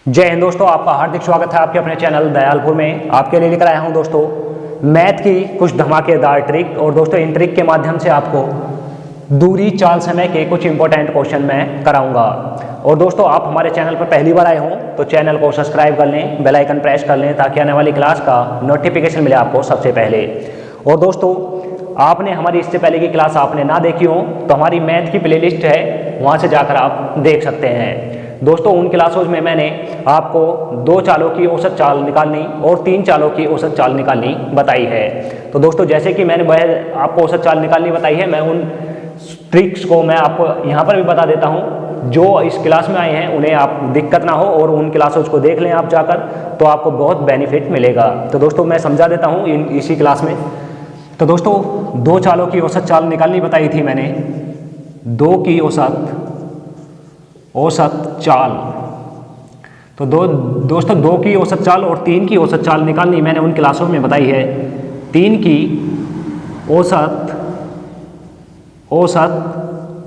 जय हिंद दोस्तों, आपका हार्दिक स्वागत है आपके अपने चैनल दयालपुर में। आपके लिए लेकर आया हूं दोस्तों मैथ की कुछ धमाकेदार ट्रिक। और दोस्तों इन ट्रिक के माध्यम से आपको दूरी चाल समय के कुछ इंपॉर्टेंट क्वेश्चन मैं कराऊंगा। और दोस्तों आप हमारे चैनल पर पहली बार आए हों तो चैनल को सब्सक्राइब कर लें, बेल आइकन प्रेस कर लें ताकि आने वाली क्लास का नोटिफिकेशन मिले आपको सबसे पहले। और दोस्तों आपने हमारी इससे पहले की क्लास आपने ना देखी हो तो हमारी मैथ की प्लेलिस्ट है, वहाँ से जाकर आप देख सकते हैं। दोस्तों उन क्लासों में मैंने आपको 2 चालों की औसत चाल निकालनी और 3 चालों की औसत चाल निकालनी बताई है। तो दोस्तों जैसे कि मैंने वह आपको औसत चाल निकालनी बताई है, मैं उन ट्रिक्स को मैं आपको यहाँ पर भी बता देता हूँ। जो इस क्लास में आए हैं उन्हें आप दिक्कत ना हो और उन क्लासों को देख लें आप जाकर, तो आपको बहुत बेनिफिट मिलेगा। तो दोस्तों मैं समझा देता हूँ इसी क्लास में। तो दोस्तों 2 चालों की औसत चाल निकालनी बताई थी मैंने, 2 की औसत चाल। तो दोस्तों 2 की औसत चाल और 3 की औसत चाल निकालनी मैंने उन क्लासों में बताई है। 3 की औसत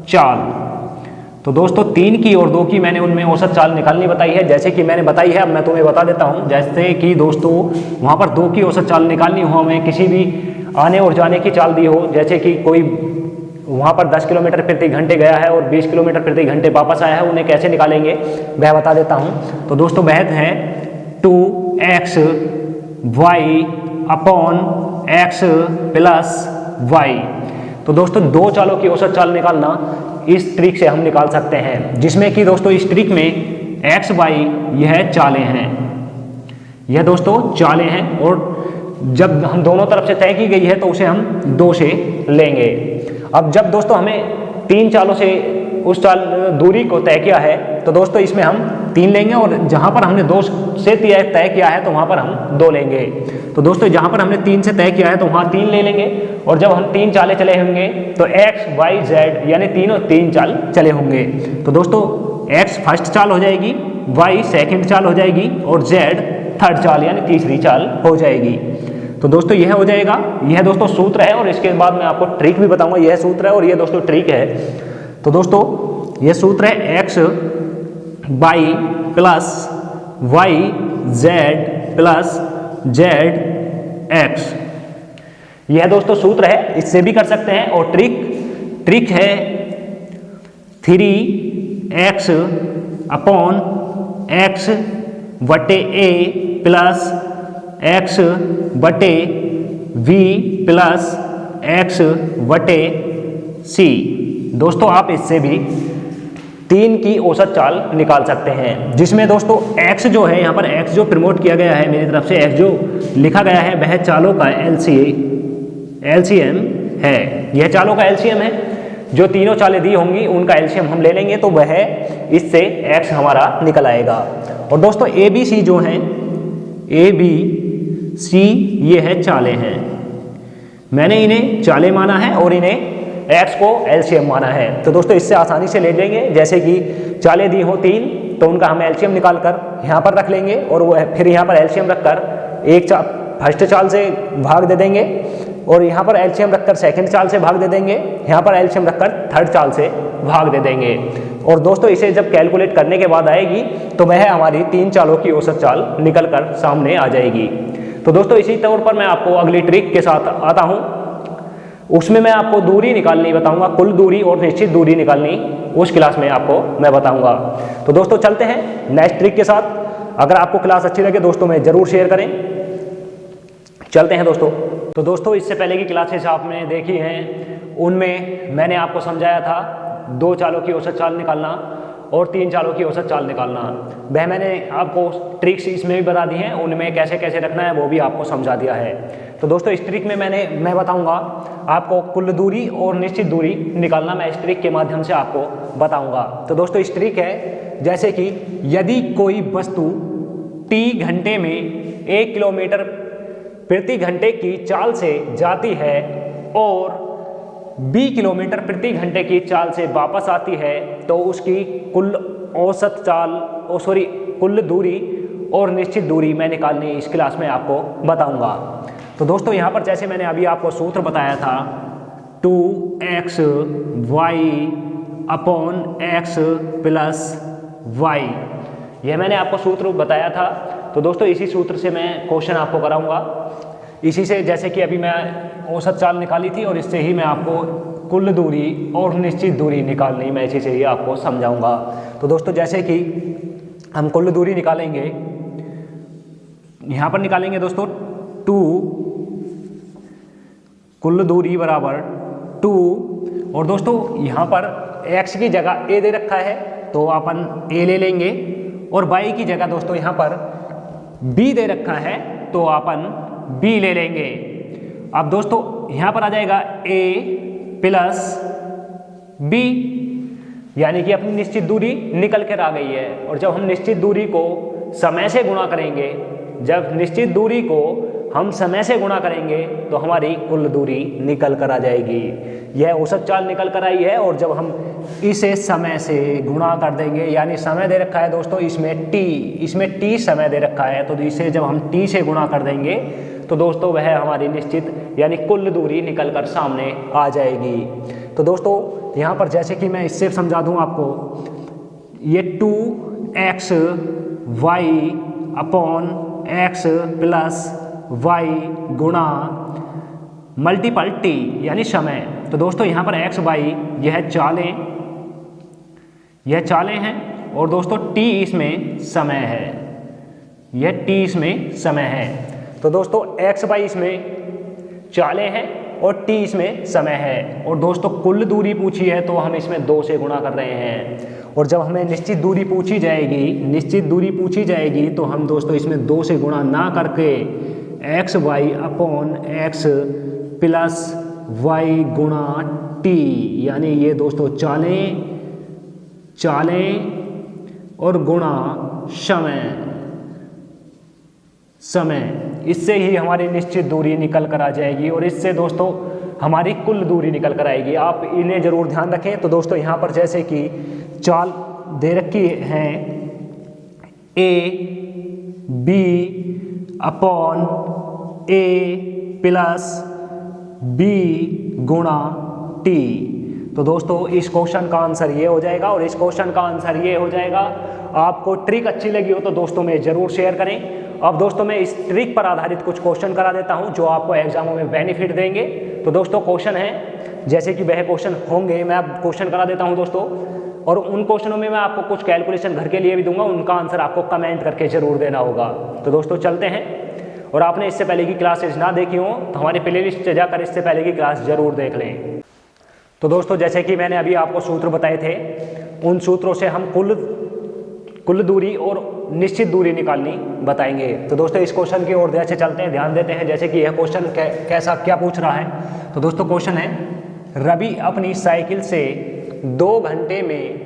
चाल। तो दोस्तों 3 की और 2 की मैंने उनमें औसत चाल निकालनी बताई है, जैसे कि मैंने बताई है। अब मैं तुम्हें बता देता हूं। जैसे कि दोस्तों वहां पर 2 की औसत चाल निकालनी हो, हमें किसी भी आने और जाने की चाल दी हो, जैसे कि कोई वहाँ पर 10 किलोमीटर प्रति घंटे गया है और 20 किलोमीटर प्रति घंटे वापस आया है, उन्हें कैसे निकालेंगे वह बता देता हूँ। तो दोस्तों वह है 2x y upon x plus y। तो दोस्तों 2 चालों की औसत चाल निकालना इस ट्रिक से हम निकाल सकते हैं, जिसमें कि दोस्तों इस ट्रिक में x y यह चालें हैं, यह दोस्तों चालें हैं। और जब हम दोनों तरफ से तय की गई है तो उसे हम 2 से लेंगे। अब जब दोस्तों हमें 3 चालों से उस चाल दूरी को तय किया है तो दोस्तों इसमें हम 3 लेंगे, और जहां पर हमने 2 से तय किया है तो वहां पर हम 2 लेंगे। तो दोस्तों जहां पर हमने 3 से तय किया है तो वहां 3 ले लेंगे। और जब हम 3 चालें चले होंगे तो x y z यानी 3 चाल चले होंगे। तो दोस्तों x फर्स्ट चाल हो जाएगी, y सेकेंड चाल हो जाएगी और z थर्ड चाल यानी तीसरी चाल हो जाएगी। तो दोस्तों यह हो जाएगा, यह दोस्तों सूत्र है। और इसके बाद मैं आपको ट्रिक भी बताऊंगा। यह सूत्र है और यह दोस्तों ट्रिक है। तो दोस्तों यह सूत्र है x y plus y z plus z x। यह दोस्तों सूत्र है, इससे भी कर सकते हैं। और ट्रिक है 3x अपॉन x बटे a प्लस x बटे v प्लस x बटे c। दोस्तों आप इससे भी 3 की औसत चाल निकाल सकते हैं, जिसमें दोस्तों x जो है, यहाँ पर x जो प्रमोट किया गया है मेरी तरफ से, x जो लिखा गया है वह चालों का LCM है। यह चालों का LCM है। जो तीनों चालें दी होंगी उनका LCM हम ले लेंगे तो वह इससे x हमारा निकल आएगा। और दोस्तों ABC जो हैं, ABC ये है चालें हैं। मैंने इन्हें चालें माना है और इन्हें x को LCM माना है। तो दोस्तों इससे आसानी से ले लेंगे। जैसे कि चालें दी हो 3 तो उनका हम LCM निकाल कर यहाँ पर रख लेंगे, और वो फिर यहाँ पर LCM रखकर एक फर्स्ट चाल से भाग दे देंगे, और यहाँ पर LCM रखकर सेकंड चाल से भाग दे देंगे, यहाँ पर LCM रखकर थर्ड चाल से भाग दे देंगे। और दोस्तों इसे जब कैलकुलेट करने के बाद आएगी तो वह हमारी 3 चालों की औसत चाल निकल कर सामने आ जाएगी। तो दोस्तों इसी तौर पर मैं आपको अगली ट्रिक के साथ आता हूँ। उसमें मैं आपको दूरी निकालनी बताऊंगा, कुल दूरी और निश्चित दूरी निकालनी उस क्लास में आपको मैं बताऊंगा। तो दोस्तों चलते हैं नेक्स्ट ट्रिक के साथ। अगर आपको क्लास अच्छी लगे दोस्तों में ज़रूर शेयर करें। चलते हैं दोस्तों। तो दोस्तों इससे पहले की क्लासेस आपने देखी हैं, उनमें मैंने आपको समझाया था 2 चालों की औसत चाल निकालना और 3 चालों की औसत चाल निकालना। वह मैंने आपको ट्रिक्स इसमें भी बता दी हैं, उनमें कैसे कैसे रखना है वो भी आपको समझा दिया है। तो दोस्तों इस ट्रिक में मैं बताऊंगा आपको कुल दूरी और निश्चित दूरी निकालना, मैं इस ट्रिक के माध्यम से आपको बताऊंगा। तो दोस्तों इस ट्रिक है, जैसे कि यदि कोई वस्तु t घंटे में 1 किलोमीटर प्रति घंटे की चाल से जाती है और 20 किलोमीटर प्रति घंटे की चाल से वापस आती है, तो उसकी कुल औसत चाल कुल दूरी और निश्चित दूरी मैं निकालनी इस क्लास में आपको बताऊंगा। तो दोस्तों यहाँ पर जैसे मैंने अभी आपको सूत्र बताया था 2x y upon x plus y, यह मैंने आपको सूत्र बताया था। तो दोस्तों इसी सूत्र से मैं क्वेश्चन आपको कराऊंगा। इसी से जैसे कि अभी मैं औसत चाल निकाली थी और इससे ही मैं आपको कुल दूरी और निश्चित दूरी निकालनी मैं इसी से ही आपको समझाऊंगा। तो दोस्तों जैसे कि हम कुल दूरी निकालेंगे, यहाँ पर निकालेंगे दोस्तों 2, कुल दूरी बराबर 2, और दोस्तों यहाँ पर x की जगह a दे रखा है तो अपन a ले लेंगे, और y की जगह दोस्तों यहाँ पर b दे रखा है तो अपन b ले लेंगे। अब दोस्तों यहाँ पर आ जाएगा a प्लस b, यानी कि अपनी निश्चित दूरी निकल कर आ गई है। और जब हम निश्चित दूरी को समय से गुणा करेंगे, जब निश्चित दूरी को हम समय से गुणा करेंगे तो हमारी कुल दूरी निकल कर आ जाएगी। यह औसत चाल निकल कर आई है, और जब हम इसे समय से गुणा कर देंगे, यानी समय दे रखा है दोस्तों इसमें t समय दे रखा है, तो इसे जब हम t से गुणा कर देंगे तो दोस्तों वह हमारी निश्चित यानी कुल दूरी निकल कर सामने आ जाएगी। तो दोस्तों यहाँ पर जैसे कि मैं इससे समझा दूँ आपको, ये 2x y upon x plus y गुणा मल्टीपल t यानी समय। तो दोस्तों यहाँ पर x y यह चालें हैं, और दोस्तों t इसमें समय है, यह t इसमें समय है। तो दोस्तों x y इसमें चालें हैं और t इसमें समय है। और दोस्तों कुल दूरी पूछी है तो हम इसमें 2 से गुणा कर रहे हैं, और जब हमें निश्चित दूरी पूछी जाएगी तो हम दोस्तों इसमें 2 से गुणा ना करके x y upon x plus y गुणा टी, यानी ये दोस्तों चालें और गुणा समय, इससे ही हमारी निश्चित दूरी निकल कर आ जाएगी, और इससे दोस्तों हमारी कुल दूरी निकल कर आएगी। आप इन्हें जरूर ध्यान रखें। तो दोस्तों यहाँ पर जैसे कि चाल दे रखी है a b upon a plus b गुणा t, तो दोस्तों इस क्वेश्चन का आंसर ये हो जाएगा, और इस क्वेश्चन का आंसर ये हो जाएगा। आपको ट्रिक अच्छी लगी हो तो दोस्तों में जरूर शेयर करें। अब दोस्तों मैं इस ट्रिक पर आधारित कुछ क्वेश्चन करा देता हूं जो आपको एग्जामों में बेनिफिट देंगे। तो दोस्तों क्वेश्चन है जैसे कि वह क्वेश्चन होंगे, मैं अब क्वेश्चन करा देता हूं दोस्तों, और उन क्वेश्चनों में मैं आपको कुछ कैलकुलेशन घर के लिए भी दूंगा, उनका आंसर आपको कमेंट करके जरूर देना होगा। तो दोस्तों चलते हैं, और आपने इससे पहले की क्लासेज ना देखी हो तो हमारे प्लेलिस्ट से जाकर इससे पहले की क्लास जरूर देख लें। तो दोस्तों जैसे कि मैंने अभी आपको सूत्र बताए थे, उन सूत्रों से हम कुल दूरी और निश्चित दूरी निकालनी बताएंगे। तो दोस्तों इस क्वेश्चन की ओर जैसे चलते हैं, ध्यान देते हैं जैसे कि यह क्वेश्चन क्या पूछ रहा है। तो दोस्तों क्वेश्चन है, रवि अपनी साइकिल से 2 घंटे में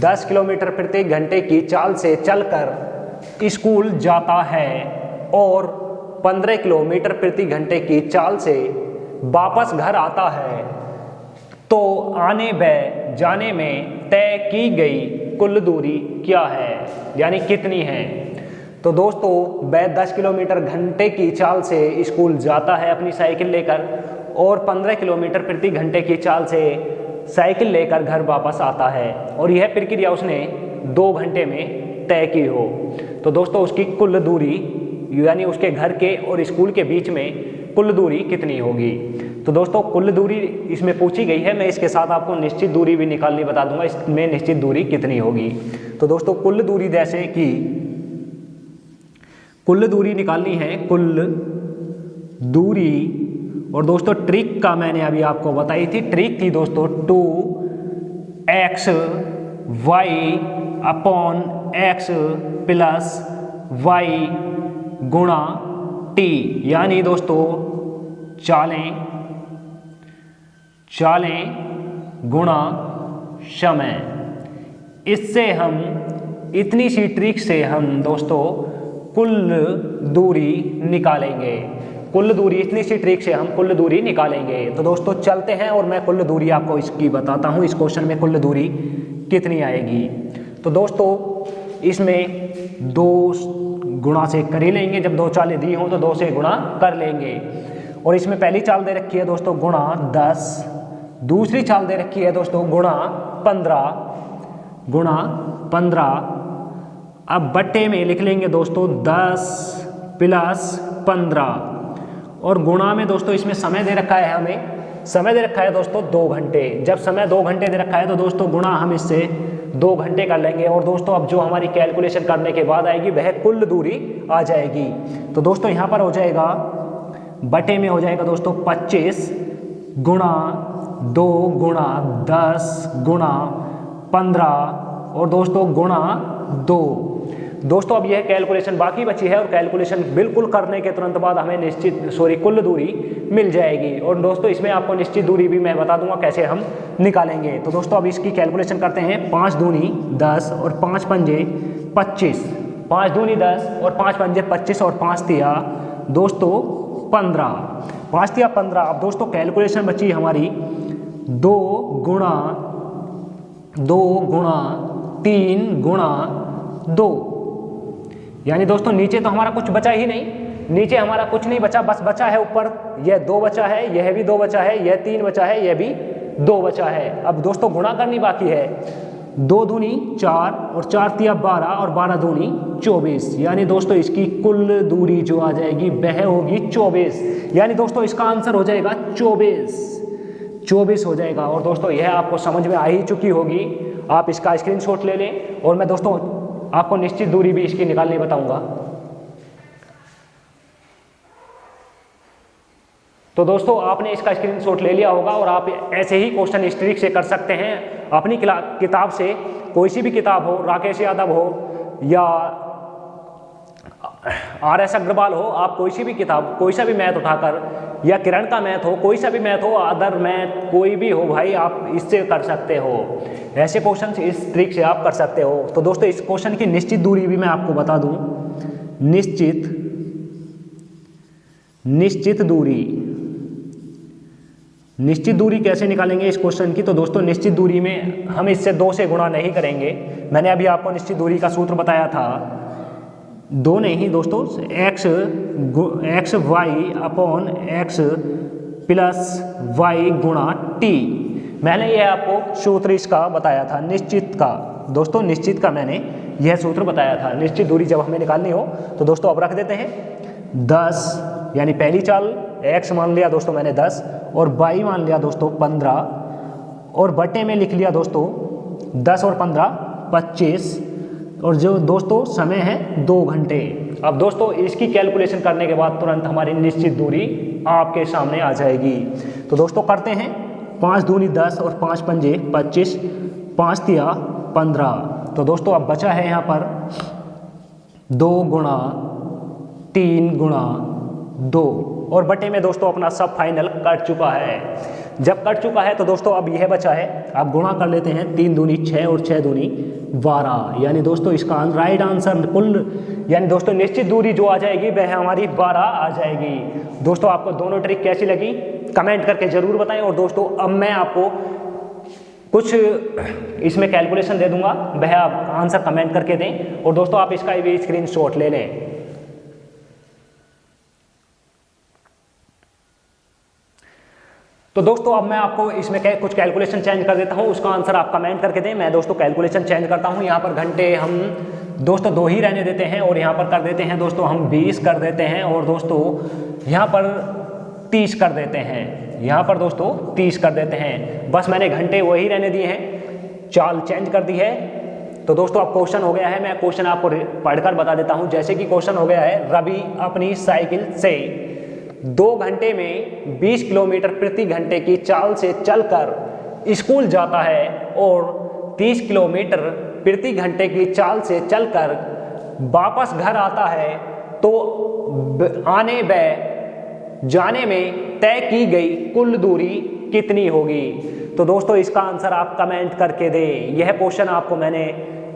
10 किलोमीटर प्रति घंटे की चाल से चलकर स्कूल जाता है और 15 किलोमीटर प्रति घंटे की चाल से वापस घर आता है, तो आने व जाने में तय की गई कुल दूरी क्या है, यानी कितनी है। तो दोस्तों वह 10 किलोमीटर घंटे की चाल से स्कूल जाता है अपनी साइकिल लेकर, और 15 किलोमीटर प्रति घंटे की चाल से साइकिल लेकर घर वापस आता है, और यह प्रक्रिया उसने 2 घंटे में तय की हो। तो दोस्तों उसकी कुल दूरी यानी उसके घर के और स्कूल के बीच में कुल दूरी कितनी होगी। तो दोस्तों कुल दूरी इसमें पूछी गई है, मैं इसके साथ आपको निश्चित दूरी भी निकालनी बता दूंगा, इसमें निश्चित दूरी कितनी होगी। तो दोस्तों कुल दूरी जैसे कि कुल दूरी निकालनी है, कुल दूरी, और दोस्तों ट्रिक का मैंने अभी आपको बताई थी, ट्रिक थी दोस्तों 2x y upon x plus y गुणा t, यानी दोस्तों चालें गुणा समय। इससे हम इतनी सी ट्रिक से हम दोस्तों कुल दूरी निकालेंगे, कुल दूरी इतनी सी ट्रिक से हम कुल दूरी निकालेंगे। तो दोस्तों चलते हैं और मैं कुल दूरी आपको इसकी बताता हूँ, इस क्वेश्चन में कुल दूरी कितनी आएगी। तो दोस्तों इसमें 2 गुणा से कर ही लेंगे, जब 2 चालें दी हों तो 2 से गुणा कर लेंगे। और इसमें पहली चाल दे रखी है दोस्तों गुणा 10, दूसरी चाल दे रखी है दोस्तों गुणा 15, अब बट्टे में लिख लेंगे दोस्तों 10 + 15 और गुणा में दोस्तों इसमें समय दे रखा है, हमें समय दे रखा है दोस्तों 2 घंटे। जब समय 2 घंटे दे रखा है तो दोस्तों गुणा हम इससे 2 घंटे कर लेंगे और दोस्तों अब जो हमारी कैलकुलेशन करने के बाद आएगी वह कुल दूरी आ जाएगी। तो दोस्तों यहाँ पर हो जाएगा बटे में हो जाएगा दोस्तों 25 गुणा 2 गुणा 10 गुणा 15 और दोस्तों गुणा 2। दोस्तों अब यह कैलकुलेशन बाकी बची है और कैलकुलेशन बिल्कुल करने के तुरंत बाद हमें कुल दूरी मिल जाएगी। और दोस्तों इसमें आपको निश्चित दूरी भी मैं बता दूंगा कैसे हम निकालेंगे। तो दोस्तों अब इसकी कैलकुलेशन करते हैं। 5 दूनी 10 और 5 पंजे 25, 5 दूनी 10 और 5 पंजे 25 और 5 तिया दोस्तों 15, 5 तिया 15। अब दोस्तों कैलकुलेशन बची हमारी 2 गुणा 3 गुणा 2, यानी दोस्तों नीचे तो हमारा कुछ बचा ही नहीं, नीचे हमारा कुछ नहीं बचा, बस बचा है ऊपर यह 2 बचा है, यह भी 2 बचा है, यह 3 बचा है, यह भी 2 बचा है। अब दोस्तों गुणा करनी बाकी है। 2 दूनी 4 और 4 तिया 12 और 12 दूनी 24, यानी दोस्तों इसकी कुल दूरी जो आ जाएगी वह होगी 24, यानी दोस्तों इसका आंसर हो जाएगा 24 हो जाएगा। और दोस्तों यह आपको समझ में आ ही चुकी होगी, आप इसका स्क्रीनशॉट ले लें और मैं दोस्तों आपको निश्चित दूरी भी इसकी निकालनी बताऊंगा। तो दोस्तों आपने इसका स्क्रीनशॉट ले लिया होगा और आप ऐसे ही क्वेश्चन इस ट्रिक से कर सकते हैं। अपनी किताब से, कोई सी भी किताब हो, राकेश यादव हो या RS अग्रवाल हो, आप कोई सी भी किताब, कोई सा भी मैथ उठाकर, या किरण का मैथ हो, कोई सा भी मैथ हो, अदर मैथ कोई भी हो भाई, आप इससे कर सकते हो। ऐसे क्वेश्चन इस ट्रिक से आप कर सकते हो। तो दोस्तों इस क्वेश्चन की निश्चित दूरी भी मैं आपको बता दूं। निश्चित दूरी कैसे निकालेंगे इस क्वेश्चन की। तो दोस्तों निश्चित दूरी में हम इससे 2 से गुणा नहीं करेंगे। मैंने अभी आपको निश्चित दूरी का सूत्र बताया था, 2 नहीं दोस्तों, x y upon x plus y गुणा t। मैंने यह आपको सूत्र इसका बताया था, निश्चित का। दोस्तों निश्चित का मैंने यह सूत्र बताया था। निश्चित दूरी जब हमें निकालनी हो तो दोस्तों अब रख देते हैं 10, यानी पहली चाल x मान लिया दोस्तों मैंने 10 और y मान लिया दोस्तों 15 और बटे में लिख लिया दोस्तों 10 और 15 25 और जो दोस्तों समय है 2 घंटे। अब दोस्तों इसकी कैलकुलेशन करने के बाद तुरंत हमारी निश्चित दूरी आपके सामने आ जाएगी। तो दोस्तों करते हैं। 5 दूनी 10 और 5 पंजे 25, 5 तिया 15। तो दोस्तों अब बचा है यहाँ पर 2 गुणा 3 गुणा 2 और बटे में दोस्तों अपना सब फाइनल कट चुका है। जब कट चुका है तो दोस्तों अब यह बचा है, आप गुणा कर लेते हैं। 3 दूनी 6 और 6 दूनी 12, यानी दोस्तों इसका राइट आंसर कुल, यानी दोस्तों निश्चित दूरी जो आ जाएगी वह हमारी 12 आ जाएगी। दोस्तों आपको दोनों ट्रिक कैसी लगी कमेंट करके जरूर बताएं। और दोस्तों अब मैं आपको कुछ इसमें कैलकुलेशन दे दूंगा, वह आप आंसर कमेंट करके दें और दोस्तों आप इसका भी स्क्रीनशॉट ले लें। तो दोस्तों अब मैं आपको इसमें कुछ कैलकुलेशन चेंज कर देता हूं, उसका आंसर आप कमेंट करके दें। मैं दोस्तों कैलकुलेशन चेंज करता हूं। यहाँ पर घंटे हम दोस्तों 2 ही रहने देते हैं और यहाँ पर कर देते हैं दोस्तों हम 20 कर देते हैं और दोस्तों यहाँ पर 30 कर देते हैं, यहाँ पर दोस्तों 30 कर देते हैं। बस मैंने घंटे वही रहने दिए हैं, चाल चेंज कर दी है। तो दोस्तों अब क्वेश्चन हो गया है, मैं क्वेश्चन आपको पढ़कर बता देता हूँ। जैसे कि क्वेश्चन हो गया है, रवि अपनी साइकिल से 2 घंटे में 20 किलोमीटर प्रति घंटे की चाल से चलकर स्कूल जाता है और 30 किलोमीटर प्रति घंटे की चाल से चलकर वापस घर आता है, तो आने व जाने में तय की गई कुल दूरी कितनी होगी। तो दोस्तों इसका आंसर आप कमेंट करके दें। यह क्वेश्चन आपको मैंने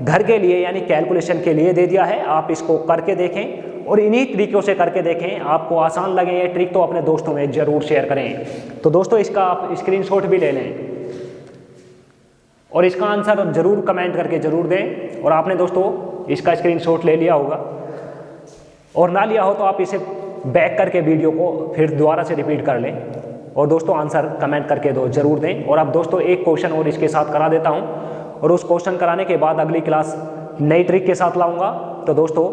घर के लिए यानी कैलकुलेशन के लिए दे दिया है, आप इसको करके देखें और इन्हीं तरीकों से करके देखें। आपको आसान लगे ये ट्रिक तो अपने दोस्तों में जरूर शेयर करें। तो दोस्तों इसका आप स्क्रीनशॉट भी ले लें और इसका आंसर जरूर कमेंट करके जरूर दें। और आपने दोस्तों इसका स्क्रीनशॉट ले लिया होगा और ना लिया हो तो आप इसे बैक करके वीडियो को फिर दोबारा से रिपीट कर लें और दोस्तों आंसर कमेंट करके जरूर दें। और अब दोस्तों एक क्वेश्चन और इसके साथ करा देता हूं और उस क्वेश्चन कराने के बाद अगली क्लास नई ट्रिक के साथ लाऊंगा। तो दोस्तों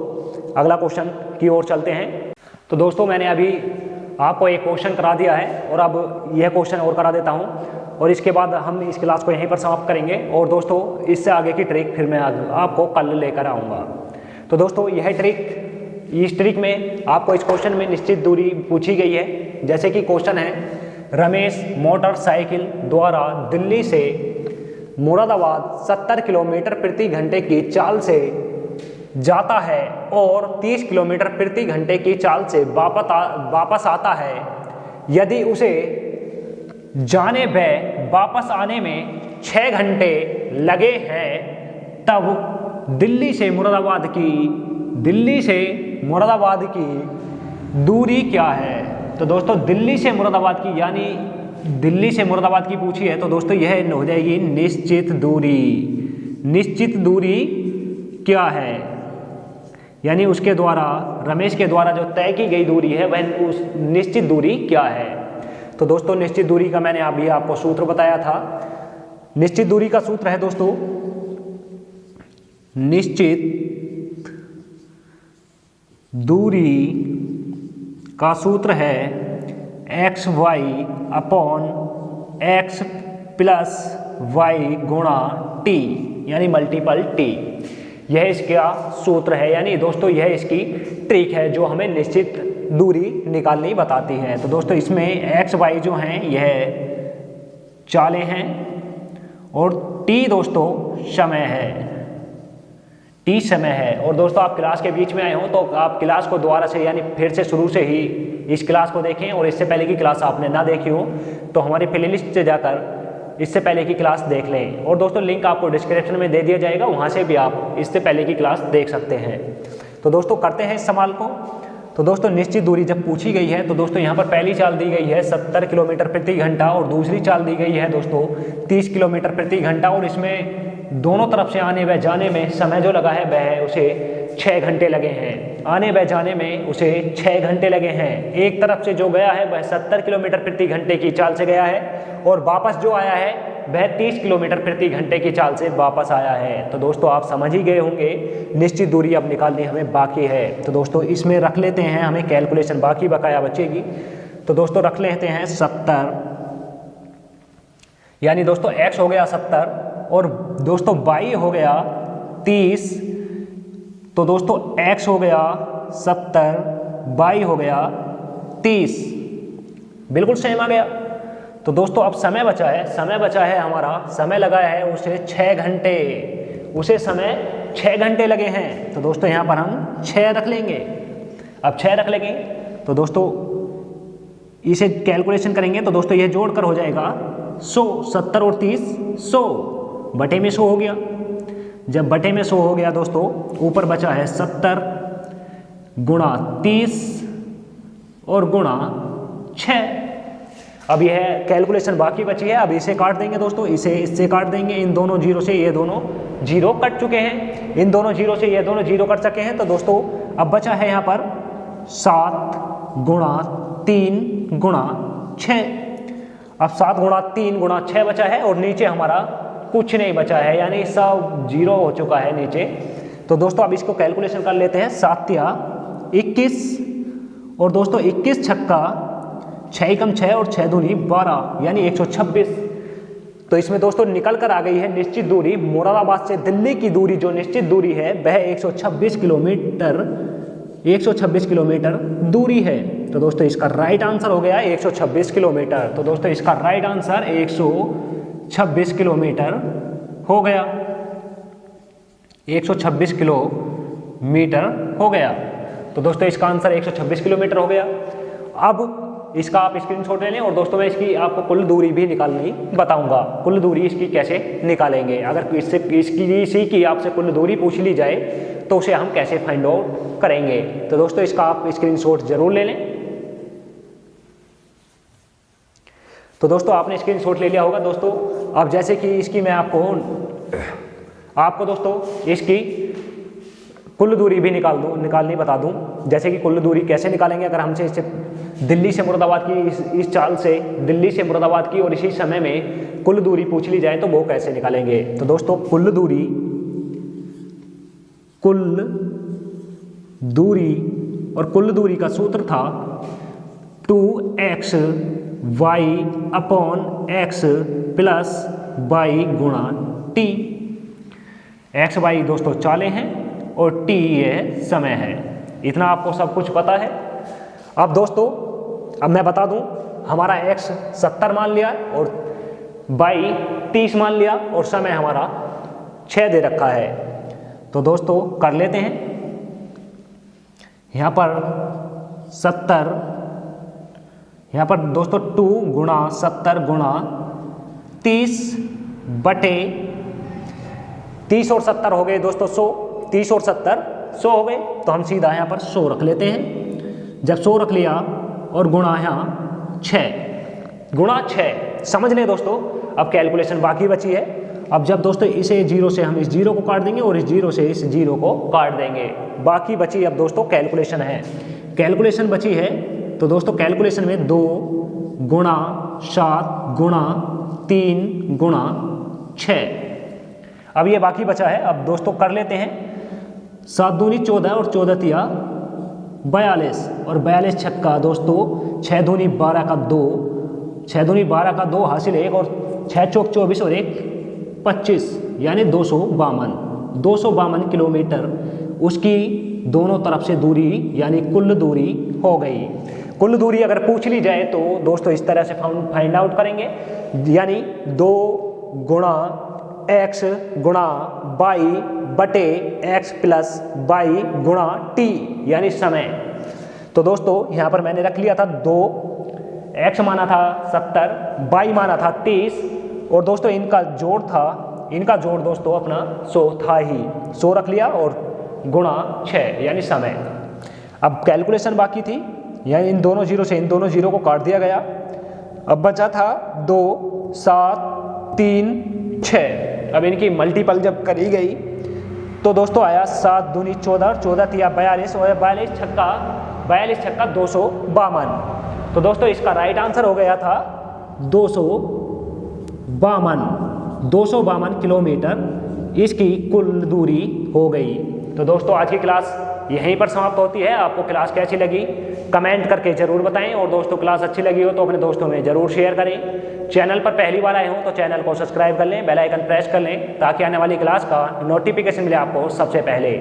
अगला क्वेश्चन की ओर चलते हैं। तो दोस्तों मैंने अभी आपको एक क्वेश्चन करा दिया है और अब यह क्वेश्चन और करा देता हूं और इसके बाद हम इस क्लास को यहीं पर समाप्त करेंगे और दोस्तों इससे आगे की ट्रिक फिर मैं आपको कल लेकर आऊँगा। तो दोस्तों यह ट्रिक, इस ट्रिक में आपको इस क्वेश्चन में निश्चित दूरी पूछी गई है। जैसे कि क्वेश्चन है, रमेश मोटरसाइकिल द्वारा दिल्ली से मुरादाबाद 70 किलोमीटर प्रति घंटे की चाल से जाता है और 30 किलोमीटर प्रति घंटे की चाल से वापस आता है। यदि उसे जाने व वापस आने में 6 घंटे लगे हैं, तब दिल्ली से मुरादाबाद की दूरी क्या है। तो दोस्तों दिल्ली से मुरादाबाद की, यानी दिल्ली से मुरादाबाद की पूछी है, तो दोस्तों यह हो जाएगी निश्चित दूरी। निश्चित दूरी क्या है, यानी उसके द्वारा, रमेश के द्वारा जो तय की गई दूरी है वह उस निश्चित दूरी क्या है। तो दोस्तों निश्चित दूरी का मैंने अभी आपको सूत्र बताया था। निश्चित दूरी का सूत्र है दोस्तों, निश्चित दूरी का सूत्र है xy upon x plus y गुणा t, यानी मल्टीपल t। यह इसका सूत्र है, यानी दोस्तों यह इसकी ट्रिक है जो हमें निश्चित दूरी निकालनी बताती है। तो दोस्तों इसमें एक्स वाई जो हैं यह चालें हैं और टी दोस्तों समय है, टी समय है। और दोस्तों आप क्लास के बीच में आए हो तो आप क्लास को दोबारा से, यानी फिर से शुरू से ही इस क्लास को देखें और इससे पहले की क्लास आपने ना देखी हो तो हमारी प्लेलिस्ट से जाकर इससे पहले की क्लास देख लें। और दोस्तों लिंक आपको डिस्क्रिप्शन में दे दिया जाएगा, वहाँ से भी आप इससे पहले की क्लास देख सकते हैं। तो दोस्तों करते हैं इस सवाल को। तो दोस्तों निश्चित दूरी जब पूछी गई है तो दोस्तों यहाँ पर पहली चाल दी गई है 70 किलोमीटर प्रति घंटा और दूसरी चाल दी गई है दोस्तों 30 किलोमीटर प्रति घंटा, और इसमें दोनों तरफ से आने व जाने में समय जो लगा है वह उसे 6 घंटे लगे हैं। आने व जाने में उसे 6 घंटे लगे हैं। एक तरफ से जो गया है वह 70 किलोमीटर प्रति घंटे की चाल से गया है और वापस जो आया है वह 30 किलोमीटर प्रति घंटे की चाल से वापस आया है। तो दोस्तों आप समझ ही गए होंगे, निश्चित दूरी अब निकालनी हमें बाकी है। तो दोस्तों इसमें रख लेते हैं, हमें कैलकुलेशन बाकी बकाया बचेगी। तो दोस्तों रख लेते हैं 70, यानी दोस्तों x हो गया 70 और दोस्तों y हो गया 30। तो दोस्तों x हो गया 70, y हो गया 30, बिल्कुल सेम आ गया। तो दोस्तों अब समय बचा है हमारा, समय लगा है उसे 6 घंटे, उसे समय 6 घंटे लगे हैं। तो दोस्तों यहाँ पर हम 6 रख लेंगे। अब 6 रख लेंगे तो दोस्तों इसे कैलकुलेशन करेंगे तो दोस्तों ये जोड़कर हो जाएगा 100, 70 और 30 100, बटे में 100 हो गया। जब बटे में 100 हो गया दोस्तों ऊपर बचा है 70 गुणा 30 और गुणा 6। अब यह कैलकुलेशन बाकी बची है, अब इसे काट देंगे दोस्तों, इसे इससे काट देंगे। इन दोनों जीरो से ये दोनों जीरो कट चुके हैं, इन दोनों जीरो से ये दोनों जीरो कट चुके हैं। तो दोस्तों अब बचा है यहाँ पर 7 गुणा 3 गुणा 6। अब 7 गुणा 3 गुणा 6 बचा है और नीचे हमारा कुछ नहीं बचा है, यानी सब जीरो हो चुका है नीचे। तो दोस्तों अब इसको कैलकुलेशन कर लेते हैं। 7 या 21 और दोस्तों 21 छक्का 6 कम 6 और 6 दूनी 12, यानी 126। तो इसमें दोस्तों निकल कर आ गई है निश्चित दूरी। मुरादाबाद से दिल्ली की दूरी जो निश्चित दूरी है वह 126 किलोमीटर दूरी है। तो दोस्तों इसका राइट आंसर हो गया 126 किलोमीटर। तो दोस्तों इसका राइट आंसर 126 किलोमीटर हो गया, 126 किलोमीटर हो गया। तो दोस्तों इसका आंसर 126 किलोमीटर हो गया। अब इसका आप स्क्रीनशॉट ले लें और दोस्तों मैं इसकी आपको कुल दूरी भी निकालनी बताऊंगा, कुल दूरी इसकी कैसे निकालेंगे। अगर इससे इसी की आपसे कुल दूरी पूछ ली जाए तो उसे हम कैसे फाइंड आउट करेंगे। तो दोस्तों इसका आप स्क्रीनशॉट जरूर ले लें। तो दोस्तों आपने स्क्रीनशॉट ले लिया होगा दोस्तों। अब जैसे कि इसकी मैं आपको दोस्तों इसकी कुल दूरी भी निकालनी बता दूं। जैसे कि कुल दूरी कैसे निकालेंगे, अगर हमसे इससे दिल्ली से मुरादाबाद की इस चाल से दिल्ली से मुरादाबाद की और इसी समय में कुल दूरी पूछ ली जाए तो वो कैसे निकालेंगे। तो दोस्तों कुल दूरी कुल दूरी, और कुल दूरी का सूत्र था 2x y upon x plus y गुणा t। x y दोस्तों चालें हैं और t ये समय है। इतना आपको सब कुछ पता है। अब दोस्तों अब मैं बता दूं, हमारा x 70 मान लिया और y 30 मान लिया और समय हमारा 6 दे रखा है। तो दोस्तों कर लेते हैं। यहाँ पर 70, यहाँ पर दोस्तों 2 गुणा 70 गुणा 30 बटे 30 और 70 हो गए दोस्तों 100, 30 और 70 100 हो गए। तो हम सीधा यहाँ पर 100 रख लेते हैं। जब 100 रख लिया और गुणा यहाँ 6 गुणा 6, समझ लें दोस्तों। अब कैलकुलेशन बाकी बची है। अब जब दोस्तों इसे 0 से हम इस 0 को काट देंगे और इस 0 से इस 0 को काट देंगे, बाकी बची अब दोस्तों कैलकुलेशन है। कैलकुलेशन बची है तो दोस्तों कैलकुलेशन में 2 गुणा 7 गुणा 3 गुणा 6, अब ये बाकी बचा है। अब दोस्तों कर लेते हैं। 7 दूनी 14 और 14 तिया 42 और 42 छक्का दोस्तों 6 दूनी 12 का 2, 6 दूनी 12 का 2 हासिल 1 और 6 चौक 24 और 1 25, यानी 252 किलोमीटर उसकी दोनों तरफ से दूरी यानी कुल दूरी हो गई। कुल दूरी अगर पूछ ली जाए तो दोस्तों इस तरह से फाइंड आउट करेंगे, यानी 2 गुणा x गुणा y बटे x प्लस y गुणा t यानी समय। तो दोस्तों यहाँ पर मैंने रख लिया था 2, x माना था 70, y माना था 30 और दोस्तों इनका जोड़ था, इनका जोड़ दोस्तों अपना 100 था ही, 100 रख लिया और गुणा 6 यानी समय। अब कैलकुलेशन बाकी थी, यानी इन दोनों 0 से इन दोनों 0 को काट दिया गया। अब बचा था 2 7 3 6। अब इनकी मल्टीपल जब करी गई तो दोस्तों आया 7 दूनी 14 और 14 तिया 42 और 42 छक्का 252। तो दोस्तों इसका राइट आंसर हो गया था 252 किलोमीटर इसकी कुल दूरी हो गई। तो दोस्तों आज की क्लास यहीं पर समाप्त होती है। आपको क्लास कैसी लगी कमेंट करके ज़रूर बताएं और दोस्तों क्लास अच्छी लगी हो तो अपने दोस्तों में ज़रूर शेयर करें। चैनल पर पहली बार आए हों तो चैनल को सब्सक्राइब कर लें, बेल आइकन प्रेस कर लें ताकि आने वाली क्लास का नोटिफिकेशन मिले आपको सबसे पहले।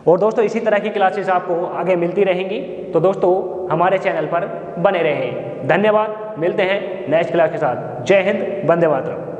और दोस्तों इसी तरह की क्लासेस आपको आगे मिलती रहेंगी, तो दोस्तों हमारे चैनल पर बने रहें। धन्यवाद, मिलते हैं नेक्स्ट क्लास के साथ। जय हिंद, वंदे मातरम।